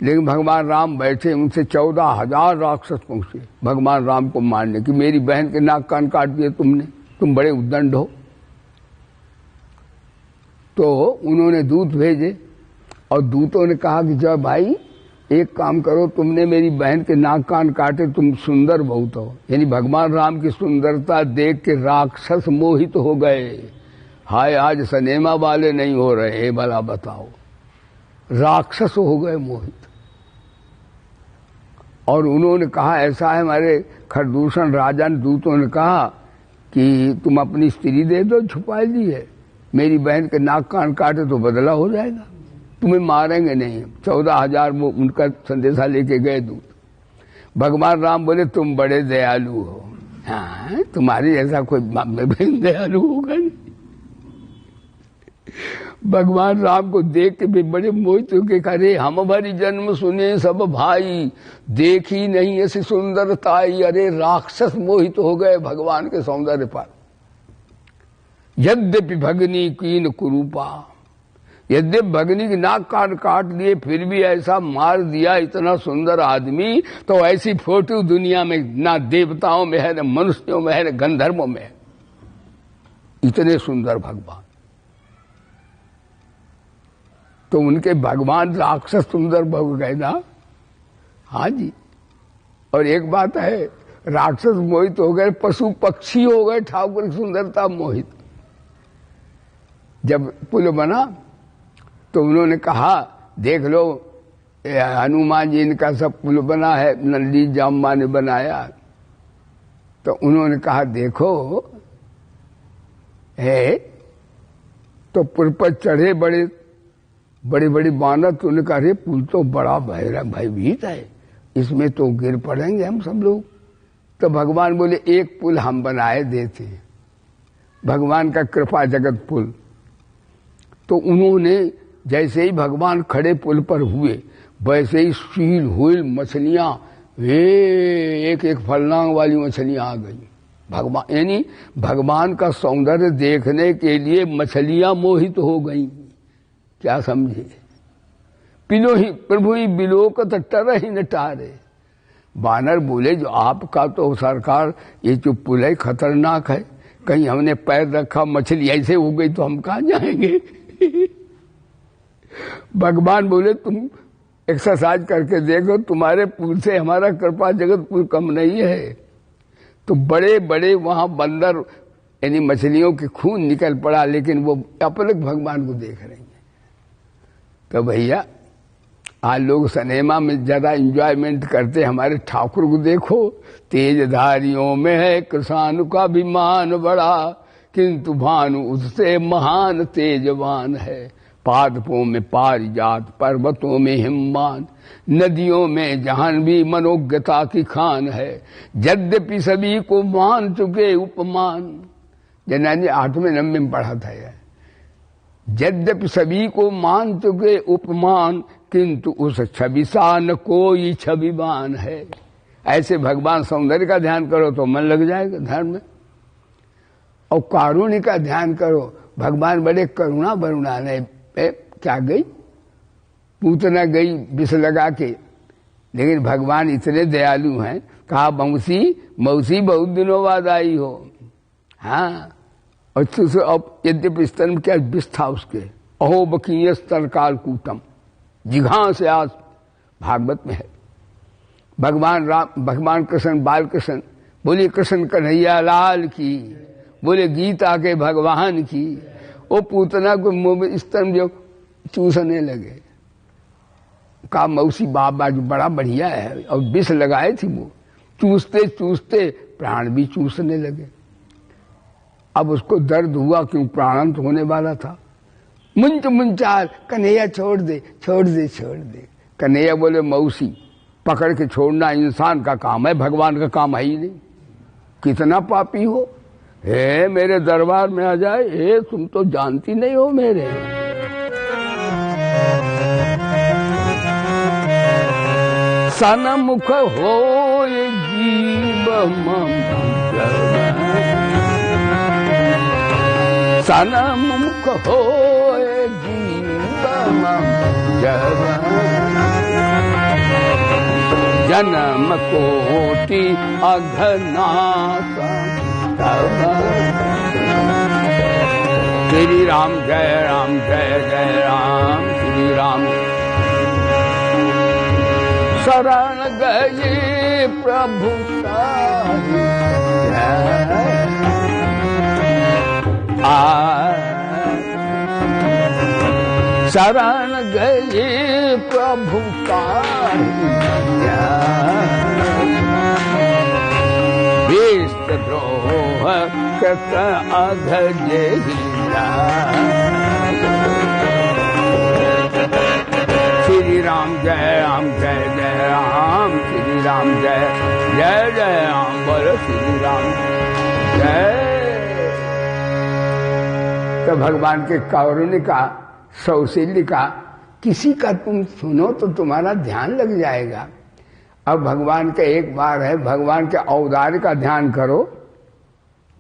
लेकिन भगवान राम बैठे, उनसे 14,000 राक्षस पहुंचे भगवान राम को मारने की। मेरी बहन के नाक कान काट दिए तुमने, तुम बड़े उद्दंड हो। तो उन्होंने दूत भेजे और दूतों ने कहा कि जब भाई एक काम करो, तुमने मेरी बहन के नाक कान काटे, तुम सुंदर बहुत हो। यानी भगवान राम की सुंदरता देख के राक्षस मोहित हो गए। हाय आज सनेमा वाले नहीं हो रहे, भला बताओ, राक्षस हो गए मोहित। और उन्होंने कहा ऐसा है, हमारे खरदूषण राजा ने दूतों ने कहा कि तुम अपनी स्त्री दे दो, छुपा ली है, मेरी बहन के नाक कान काटे तो बदला हो जाएगा, तुम्हें मारेंगे नहीं। 14,000 वो उनका संदेशा लेके गए दूत। भगवान राम बोले तुम बड़े दयालु हो। हाँ, तुम्हारी ऐसा कोई दयालु होगा नहीं। भगवान राम को देख के भी बड़े मोहित हो के करे, हम भरी जन्म सुने सब भाई, देखी नहीं ऐसी सुंदरताई। अरे राक्षस मोहित हो गए भगवान के सौंदर्य पर। यद्यपि भगनी कीन कुरूपा, यद्यपि भगनी की नाक काट दिए, फिर भी ऐसा मार दिया इतना सुंदर आदमी। तो ऐसी फोटो दुनिया में ना देवताओं में है, न मनुष्यों में है, न गंधर्वों में है। इतने सुंदर भगवान। तो उनके भगवान राक्षस सुंदर हो गए ना। हाँ जी। और एक बात है, राक्षस मोहित हो गए, पशु पक्षी हो गए ठाकुर की सुंदरता मोहित। जब पुल बना तो उन्होंने कहा देख लो, हनुमान जी इनका सब पुल बना है, नंदी जाम्बा ने बनाया। तो उन्होंने कहा देखो है, तो पुल पर चढ़े बड़े बड़ी बानर। तो उन्होंने कहा अरे पुल तो बड़ा भयभीत है, इसमें तो गिर पड़ेंगे हम सब लोग। तो भगवान बोले एक पुल हम बनाए देते, भगवान का कृपा जगत पुल। तो उन्होंने जैसे ही भगवान खड़े पुल पर हुए, वैसे ही सील हुई मछलियां, एक एक फलनांग वाली मछलियां आ गई। भगवान यानी भगवान का सौंदर्य देखने के लिए मछलियां मोहित हो गई। क्या समझे? पिलो ही प्रभु ही बिलोकत टर ही न टारे। बानर बोले जो आपका तो सरकार ये जो पुल है खतरनाक है, कहीं हमने पैर रखा मछली ऐसे हो गई तो हम कहाँ जाएंगे। भगवान बोले तुम एक्सरसाइज करके देखो, तुम्हारे पुल से हमारा कृपा जगत पुल कम नहीं है। तो बड़े बड़े वहां बंदर यानी मछलियों के खून निकल पड़ा, लेकिन वो अपने भगवान को देख रही है। तो भैया आज लोग सिनेमा में ज्यादा एंजॉयमेंट करते, हमारे ठाकुर को देखो, तेज धारियों में है कृष्ण का अभिमान बड़ा, किंतु भानु उससे महान तेजवान है। पादपों में पारिजात, पर्वतों में हिमवान, नदियों में जाह्नवी मनोज्ञता की खान है। यद्यपि सभी को मान चुके उपमान, जैन 8वें नंबर में पढ़ा था यह। यद्यपि सभी को मान चुके उपमान, किंतु उस छवि सा न कोई छविवान है। ऐसे भगवान सौंदर्य का ध्यान करो तो मन लग जाएगा ध्यान में। और कारुण्य का ध्यान करो, भगवान बड़े करुणा बरुणा ने क्या गई पूतना गई विष लगा के, लेकिन भगवान इतने दयालु हैं। कहा मौसी बहुत दिनों बाद आई हो। हाँ, और अब यद्यपि स्तन में क्या विष था उसके, अहो बकीय स्तर काल कूटम, जिघा से आज भागवत में है। भगवान राम, भगवान कृष्ण, बाल कृष्ण, बोले कृष्ण कन्हैया लाल की, बोले गीता के भगवान की। वो पूतना को मुंह में स्तन जो चूसने लगे। कहा मौसी बाबा जो बड़ा बढ़िया है, और विष लगाए थी वो, चूसते चूसते प्राण भी चूसने लगे। अब उसको दर्द हुआ क्यों, प्राणांत होने वाला था। मुंचार कन्हैया छोड़ दे छोड़ दे छोड़ दे। कन्हैया बोले मौसी पकड़ के छोड़ना इंसान का काम है, भगवान का काम है ही नहीं। कितना पापी हो, हे मेरे दरबार में आ जाए, हे तुम तो जानती नहीं हो मेरे। सनमुख हो जीव सनमुख हो जीव जन्म कोटि अघनासा तब। श्री राम जय जय राम श्री राम। शरण गए प्रभु तारी शरण गए प्रभु तारी विष्ट द्रोह कृत अधजेहिला। श्री राम जय जय राम श्री राम जय जय राम बोलो श्री राम जय। तो भगवान के कारुण्य का सौशील्य का किसी का तुम सुनो तो तुम्हारा ध्यान लग जाएगा। अब भगवान का एक बार है, भगवान के औदार्य का ध्यान करो।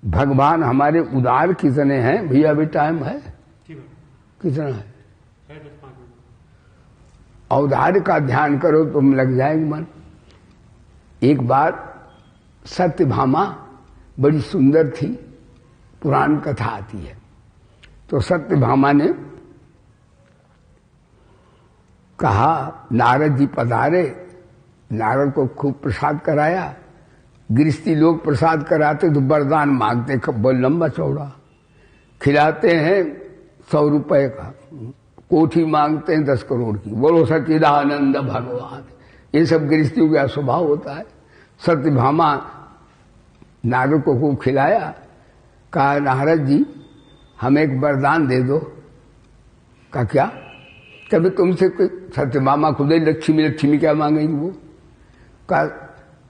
भगवान हमारे उदार कितने हैं भैया? अभी टाइम है कितना है? औदार्य का ध्यान करो तुम लग जाएगा मन। एक बार सत्यभामा बड़ी सुंदर थी, पुराण कथा आती है। तो सत्यभामा ने कहा नारद जी पधारे, नारद को खूब प्रसाद कराया। गृहस्थी लोग प्रसाद कराते तो वरदान मांगते, बहुत लंबा चौड़ा खिलाते हैं 100 रुपए का, कोठी मांगते हैं 10 करोड़ की। बोलो सच्चिदानंद भगवान। ये सब गृहस्थियों का स्वभाव होता है। सत्यभामा नारद को खूब खिलाया। कहा नारद जी हमें एक वरदान दे दो। कहा क्या? कभी तुमसे कोई सत्यभामा खुद ही लक्ष्मी क्या मांगेंगी वो? कहा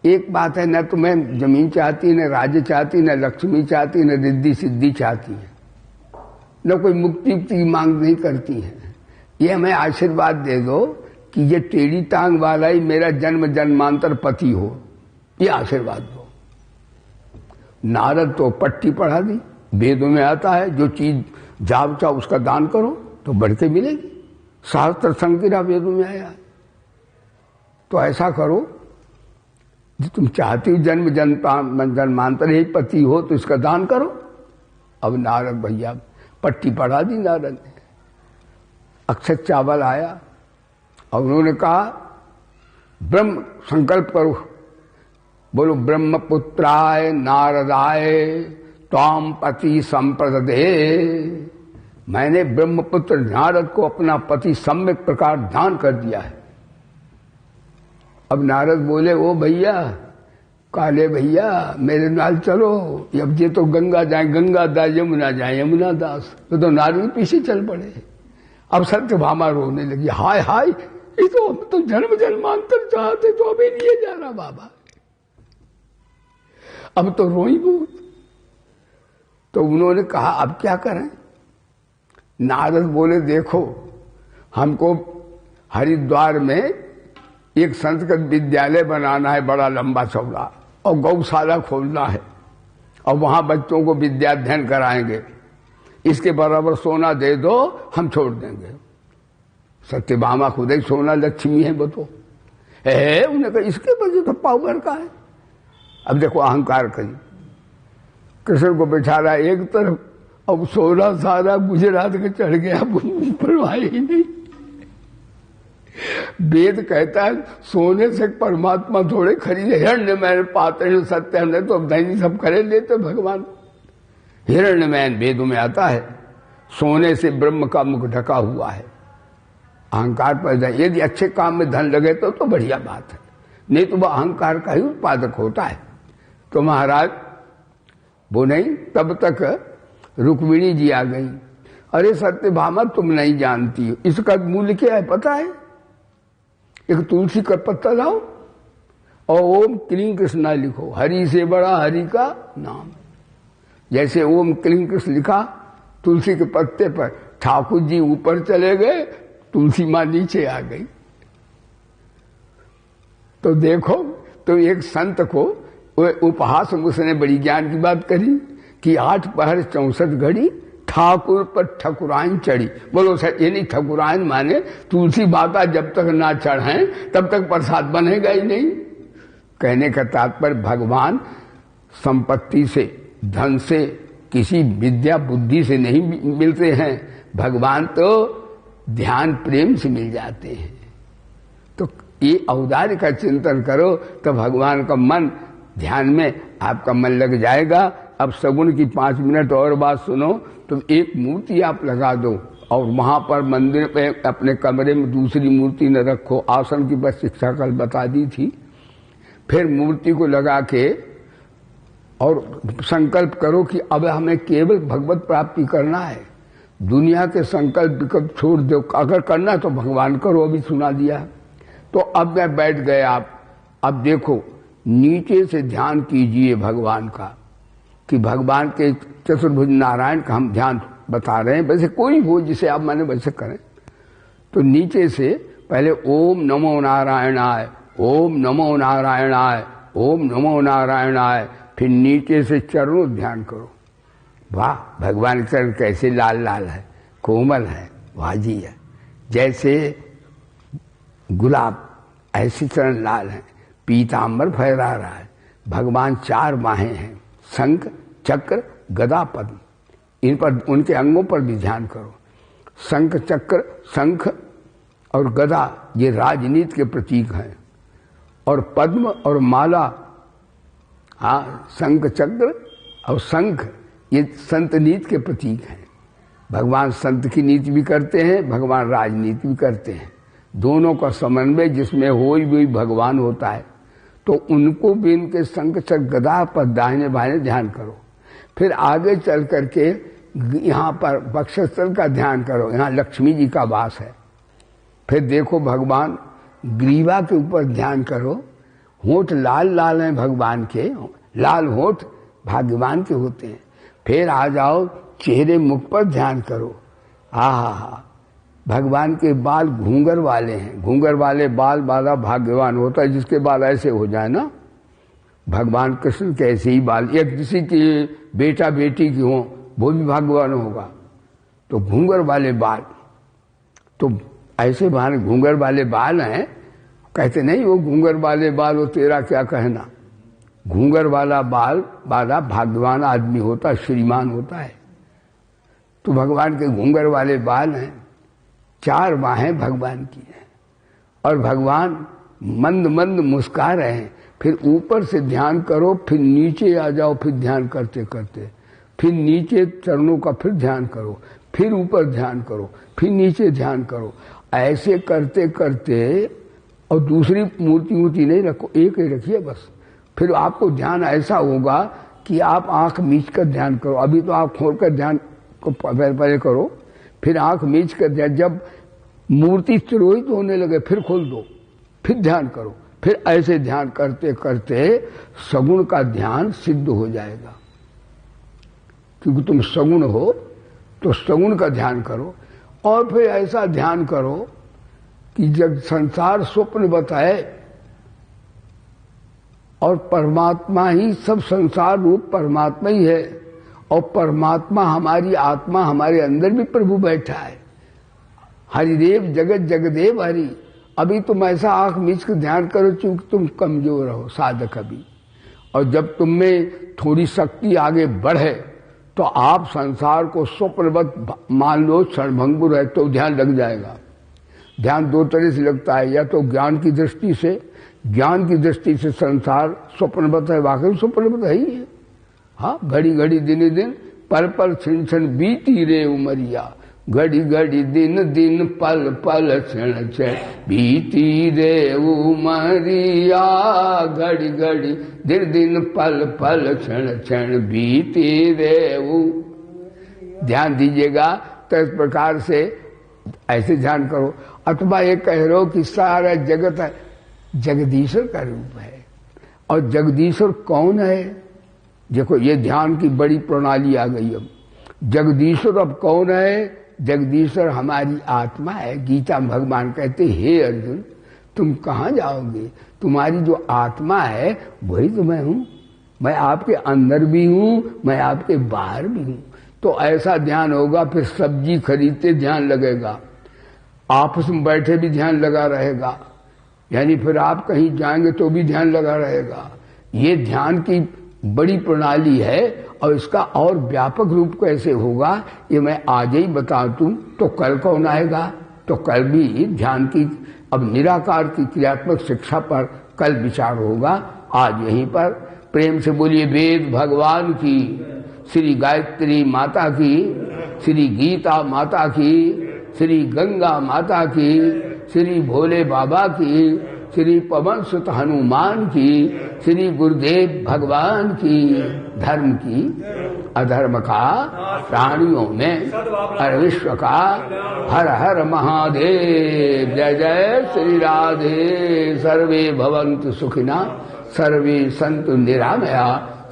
एक बात है, न तुम्हें जमीन चाहती, न राज्य चाहती, न लक्ष्मी चाहती, न रिद्धि सिद्धि चाहती है, न कोई मुक्ति की मांग नहीं करती है। ये हमें आशीर्वाद दे दो कि ये टेढ़ी टांग वाला ही मेरा जन्म जन्मांतर पति हो, ये आशीर्वाद दो। नारद तो पट्टी पढ़ा दी। वेदों में आता है जो चीज जाव चाहो उसका दान करो तो बढ़ के मिलेगी। शास्त्र संकिरा वेदों में आया। तो ऐसा करो जो तुम चाहती हो जन्म जन्मांतर ही पति हो तो इसका दान करो। अब नारद भैया पट्टी पढ़ा दी नारद ने। अक्षत चावल आया और उन्होंने कहा ब्रह्म संकल्प करो। बोलो ब्रह्मपुत्राय नारदाय त्वाम पति संप्रदे। मैंने ब्रह्मपुत्र नारद को अपना पति सम्यक प्रकार दान कर दिया है। अब नारद बोले ओ भैया काले भैया मेरे नाल चलो। अब ये तो गंगा जाए गंगा दास, यमुना जाए यमुना दास। तो नारद पीछे चल पड़े। अब सत्यभामा रोने लगी, हाय हाय ये तो हम तो जन्म जन्मांतर चाहते तो अभी नहीं जा रहा बाबा। अब तो रोई बहुत। तो उन्होंने कहा अब क्या करें? नारद बोले देखो हमको हरिद्वार में एक संस्कृत विद्यालय बनाना है बड़ा लंबा चौड़ा, और गौशाला खोलना है, और वहां बच्चों को विद्याध्ययन कराएंगे। इसके बराबर सोना दे दो हम छोड़ देंगे। सत्यभामा खुद ही सोना लक्ष्मी है वो तो है। उन्हें कहा इसके वजह तो पावर का है। अब देखो अहंकार करी। कृष्ण को बैठा रहा एक तरफ, अब सोना सारा गुजरात के चढ़ गया, परवाह ही नहीं। वेद कहता है सोने से परमात्मा थोड़े खरीदे। हिरण्यमय पात्र सत्य हमने तो अब नहीं सब खरीद लेते भगवान। हिरण्यमय वेदों में आता है सोने से ब्रह्म का मुख ढका हुआ है। अहंकार पैदा, यदि अच्छे काम में धन लगे तो बढ़िया बात है, नहीं तो वह अहंकार का ही उत्पादक होता है। तो महाराज वो नहीं, तब तक रुक्मिणी जी आ गई। अरे सत्यभामा तुम नहीं जानती हो इसका मूल्य क्या है पता है? एक तुलसी का पत्ता लाओ और ओम क्लीं कृष्णा लिखो। हरि से बड़ा हरि का नाम। जैसे ओम क्लीं कृष्ण लिखा तुलसी के पत्ते पर, ठाकुर जी ऊपर चले गए, तुलसी मां नीचे आ गई। तो देखो, तो एक संत को उपहास में उसने बड़ी ज्ञान की बात करी कि 8 पहर 64 घड़ी ठाकुर पर ठकुराइन चढ़ी। बोलो सर, ये नहीं ठकुराइन माने तुलसी माता जब तक ना चढ़ाएं तब तक प्रसाद बनेगा ही नहीं। कहने का तात्पर्य भगवान संपत्ति से, धन से, किसी विद्या बुद्धि से नहीं मिलते हैं। भगवान तो ध्यान प्रेम से मिल जाते हैं। तो ये औदार्य का चिंतन करो तो भगवान का मन ध्यान में आपका मन लग जाएगा। अब सगुन की 5 मिनट और बात सुनो। तो एक मूर्ति आप लगा दो और वहां पर मंदिर पे अपने कमरे में दूसरी मूर्ति न रखो। आसन की बस शिक्षा कल बता दी थी। फिर मूर्ति को लगा के और संकल्प करो कि अब हमें केवल भगवत प्राप्ति करना है। दुनिया के संकल्प विकल्प छोड़ दो। अगर करना तो भगवान करो, अभी सुना दिया। तो अब मैं बैठ गए आप। अब देखो नीचे से ध्यान कीजिए भगवान का, कि भगवान के चतुर्भुज नारायण का हम ध्यान बता रहे हैं। वैसे कोई हो जिसे आप माने वैसे करें। तो नीचे से पहले ओम नमो नारायणाय, ओम नमो नारायणाय, ओम नमो नारायणाय। फिर नीचे से चरणों ध्यान करो। वाह, भगवान के चरण कैसे लाल लाल है, कोमल है, वाजी है, जैसे गुलाब ऐसे चरण लाल है, पीतांबर फहरा रहा है। भगवान 4 बाहें हैं, शंख चक्र गदा पद्म। इन पर, उनके अंगों पर भी ध्यान करो। शंख चक्र, शंख और गदा ये राजनीति के प्रतीक हैं, और पद्म और माला, हाँ, शंख चक्र और शंख ये संत नीति के प्रतीक हैं। भगवान संत की नीति भी करते हैं, भगवान राजनीति भी करते हैं। दोनों का समन्वय जिसमें हो वही भगवान होता है। तो उनको भी इनके शंख चक्र गदा पर दाहिने बाएं ध्यान करो। फिर आगे चल करके यहाँ पर वक्षस्थल का ध्यान करो, यहाँ लक्ष्मी जी का वास है। फिर देखो भगवान ग्रीवा के ऊपर ध्यान करो। होंठ लाल लाल हैं भगवान के, लाल होंठ भाग्यवान के होते हैं। फिर आ जाओ चेहरे मुख पर ध्यान करो। आहा, भगवान के बाल घूंगर वाले हैं। घूंगर वाले बाल वाला भाग्यवान होता है, जिसके बाल ऐसे हो जाए ना। भगवान कृष्ण के ऐसे ही बाल, एक किसी की बेटा बेटी की हो वो भी भाग्यवान होगा। तो घूंगर वाले बाल, तो ऐसे बाल घूंगर वाले बाल हैं। कहते नहीं वो घूंगर वाले बाल, वो तेरा क्या कहना। घूंगर वाला बाल वाला भाग्यवान आदमी होता, श्रीमान होता है। तो भगवान के घूंगर वाले बाल हैं। 4 बाहें भगवान की हैं, और भगवान मंद मंद मुस्कुरा रहे हैं। फिर ऊपर से ध्यान करो, फिर नीचे आ जाओ, फिर ध्यान करते करते, फिर नीचे चरणों का फिर ध्यान करो, फिर ऊपर ध्यान करो, फिर नीचे ध्यान करो। ऐसे करते करते, और दूसरी मूर्ति नहीं रखो, एक ही रखिए बस। फिर आपको ध्यान ऐसा होगा कि आप आंख मीच कर ध्यान करो। अभी तो आप खोल कर ध्यान को पहले करो, फिर आंख मीच कर ध्यान। जब मूर्ति तिरोहित होने लगे फिर खोल दो, फिर ध्यान करो। फिर ऐसे ध्यान करते करते सगुण का ध्यान सिद्ध हो जाएगा। क्योंकि तुम सगुण हो तो सगुण का ध्यान करो। और फिर ऐसा ध्यान करो कि जब संसार स्वप्न बताए और परमात्मा ही सब, संसार रूप परमात्मा ही है, और परमात्मा हमारी आत्मा हमारे अंदर भी प्रभु बैठा है। हरिदेव जगत जगदेव हरि। अभी तुम ऐसा आंख मीच कर ध्यान करो चूंकि तुम कमजोर हो साधक अभी, और जब तुम में थोड़ी शक्ति आगे बढ़े तो आप संसार को स्वप्नवत मान लो, क्षणभंगुर है तो ध्यान लग जाएगा। ध्यान 2 तरह से लगता है, या तो ज्ञान की दृष्टि से, ज्ञान की दृष्टि से संसार स्वप्नवत है, वाकई स्वप्नवत है ही है। हाँ, घड़ी घड़ी दिन दिन पल पल क्षण क्षण बीती रे उमरिया। घड़ी घड़ी दिन दिन पल पल क्षण क्षण बीती रे उमरिया। घड़ी घड़ी दिन दिन पल पल क्षण क्षण बीती रे उ। ध्यान दीजिएगा। तो इस प्रकार से ऐसे ध्यान करो। अथवा ये कह रहे हो कि सारा जगत जगदीश्वर का रूप है। और जगदीश्वर कौन है? देखो ये ध्यान की बड़ी प्रणाली आ गई। अब जगदीश्वर अब कौन है? जगदीश्वर हमारी आत्मा है। गीता में भगवान कहते हे अर्जुन, तुम कहाँ जाओगे? तुम्हारी जो आत्मा है वही तो मैं हूं। मैं आपके अंदर भी हूं, मैं आपके बाहर भी हूं। तो ऐसा ध्यान होगा। फिर सब्जी खरीदते ध्यान लगेगा, आपस में बैठे भी ध्यान लगा रहेगा, यानी फिर आप कहीं जाएंगे तो भी ध्यान लगा रहेगा। ये ध्यान की बड़ी प्रणाली है और इसका और व्यापक रूप कैसे होगा ये मैं आज ही बता दूं तो कल कौन आएगा? तो कल भी ध्यान की अब निराकार की क्रियात्मक शिक्षा पर कल विचार होगा। आज यहीं पर प्रेम से बोलिए वेद भगवान की, श्री गायत्री माता की, श्री गीता माता की, श्री गंगा माता की, श्री भोले बाबा की, श्री पवन सुत हनुमान की, श्री गुरुदेव भगवान की। धर्म की अधर्म का प्राणियों में और विश्व का हर हर महादेव। जय जय श्री राधे। सर्वे भवन्तु सुखिना, सर्वे सन्तु निरामया,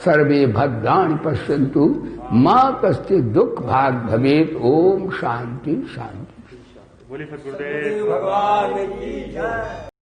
सर्वे भद्राणि पश्यन्तु मा कश्चित् दुःख भाग् भवेत्। ओम शांति शांति। बोलिए सद्गुरुदेव भगवान की जय।